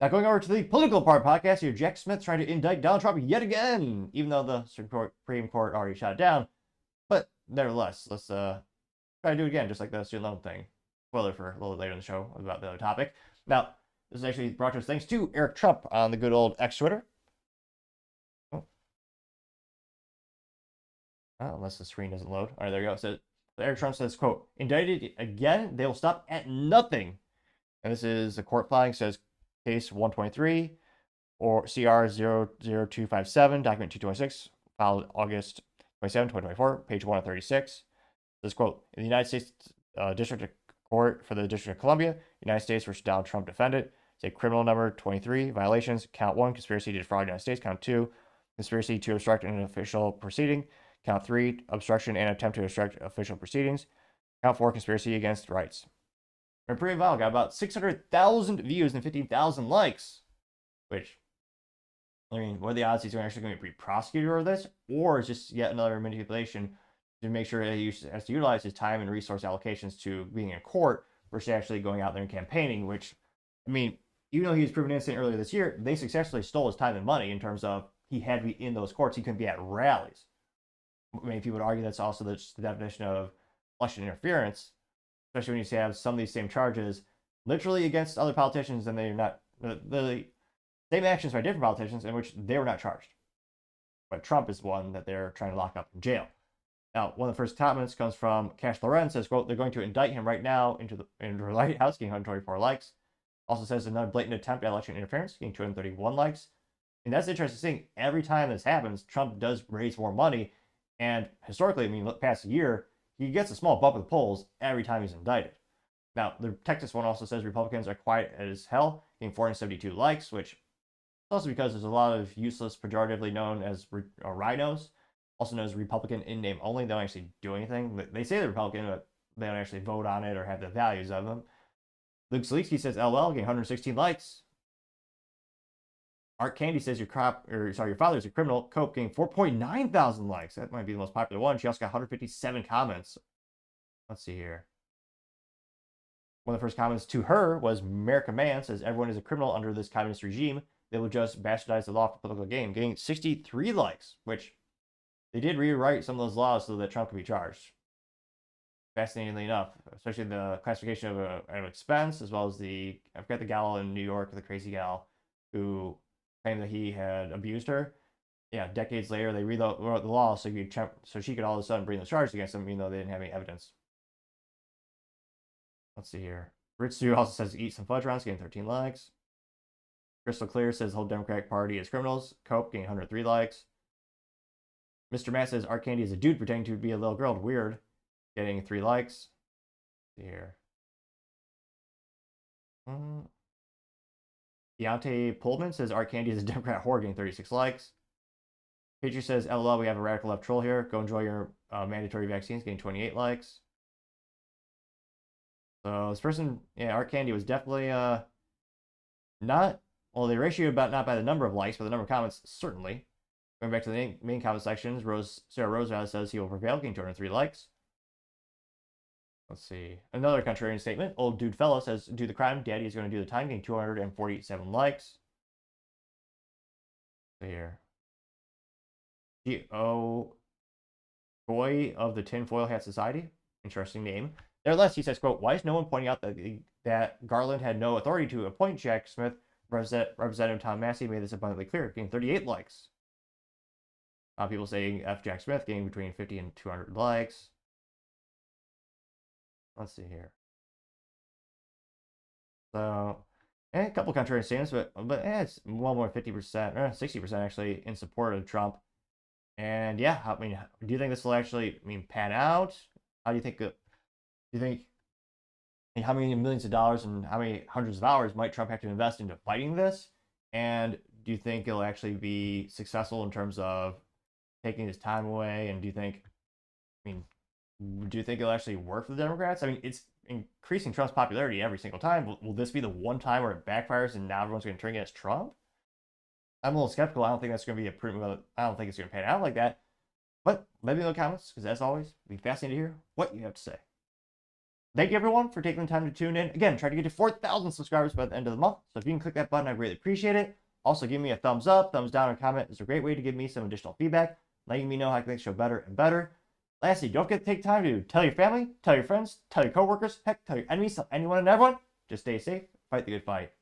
Now, going over to the political part podcast here, Jack Smith trying to indict Donald Trump yet again, even though the Supreme Court already shot it down. But nevertheless, let's try to do it again, just like the student loan thing. Spoiler for a little later in the show about the other topic. Now, this is actually brought to us thanks to Eric Trump on the good old X Twitter. Oh. Unless the screen doesn't load. All right, there you go. So Eric Trump says, quote, indicted again, they will stop at nothing. And this is a court filing, says case 123 or CR 00257, document 226, filed August 27, 2024, page 1 of 36. This quote, in the United States District Court for the District of Columbia, United States versus Donald Trump defendant. It's a criminal number 23, violations. Count 1, conspiracy to defraud the United States. Count 2, conspiracy to obstruct an official proceeding. Count 3, obstruction and attempt to obstruct official proceedings. Count 4, conspiracy against rights. And pretty viral, got about 600,000 views and 15,000 likes. Which, I mean, what are the odds he's actually going to be prosecuted over this? Or is just yet another manipulation to make sure that he has to utilize his time and resource allocations to being in court versus actually going out there and campaigning, which, I mean, even though he was proven innocent earlier this year, they successfully stole his time and money in terms of he had to be in those courts. He couldn't be at rallies. I mean, people would argue that's also the definition of election interference, especially when you have some of these same charges literally against other politicians and they're not the same actions by different politicians in which they were not charged. But Trump is one that they're trying to lock up in jail. Now, one of the first comments comes from Cash Loren, says, quote, they're going to indict him right now into the Lighthouse, getting 124 likes. Also says another blatant attempt at election interference, getting 231 likes. And that's interesting thing. Every time this happens, Trump does raise more money. And historically, I mean, past a year, he gets a small bump in the polls every time he's indicted. Now, the Texas one also says Republicans are quiet as hell, getting 472 likes, which is also because there's a lot of useless, pejoratively known as rhinos, also known as Republican in name only. They don't actually do anything. They say they're Republican, but they don't actually vote on it or have the values of them. Luke Zalewski says LL, getting 116 likes. Art Candy says your father's a criminal. Cope getting 4.9 thousand likes. That might be the most popular one. She also got 157 comments. Let's see here. One of the first comments to her was America Man says everyone is a criminal under this communist regime. They will just bastardize the law for political gain, getting 63 likes, which they did rewrite some of those laws so that Trump could be charged. Fascinatingly enough, especially the classification of an expense, as well as I forgot the gal in New York, the crazy gal who claimed that he had abused her. Yeah, decades later, they rewrote the law so she could all of a sudden bring the charges against him, even though they didn't have any evidence. Let's see here. Ritsu also says eat some fudge rounds, getting 13 likes. Crystal Clear says the whole Democratic Party is criminals. Cope getting 103 likes. Mr. Matt says Art Candy is a dude pretending to be a little girl. Weird. Getting 3 likes. Let's see here. Deontay Pullman says Art Candy is a Democrat whore, getting 36 likes. Patriot says, LOL, we have a radical left troll here. Go enjoy your mandatory vaccines, getting 28 likes. So this person, yeah, Art Candy was definitely not, well, the ratio about not by the number of likes, but the number of comments, certainly. Going back to the main comment sections, Sarah Roosevelt says he will prevail, getting 203 likes. Let's see. Another contrarian statement. Old Dude Fella says, do the crime, daddy is going to do the time, getting 247 likes. See here. G.O. Boy of the Tinfoil Hat Society. Interesting name. Nevertheless, he says, quote, why is no one pointing out that Garland had no authority to appoint Jack Smith? Representative Tom Massey made this abundantly clear, getting 38 likes. People saying F. Jack Smith, getting between 50 and 200 likes. Let's see here. So, a couple contrarian statements, but it's well more 50%, or 60% actually in support of Trump. And yeah, I mean, do you think this will actually, pan out? How do you think? How many millions of dollars and how many hundreds of hours might Trump have to invest into fighting this? And do you think it'll actually be successful in terms of taking his time away? And do you think it'll actually work for the Democrats? I mean, it's increasing Trump's popularity every single time. Will this be the one time where it backfires and now everyone's going to turn against Trump? I'm a little skeptical. I don't think that's going to be a prudent. I don't think it's going to pan out like that. But let me know in the comments, because as always, it'll be fascinating to hear what you have to say. thank you everyone for taking the time to tune in. Again, try to get to 4,000 subscribers by the end of the month. So if you can click that button, I really appreciate it. Also, give me a thumbs up, thumbs down, or comment. It's a great way to give me some additional feedback, letting me know how I can make the show better and better. Lastly, don't forget to take time to tell your family, tell your friends, tell your coworkers, heck, tell your enemies, tell anyone and everyone. Just stay safe, fight the good fight.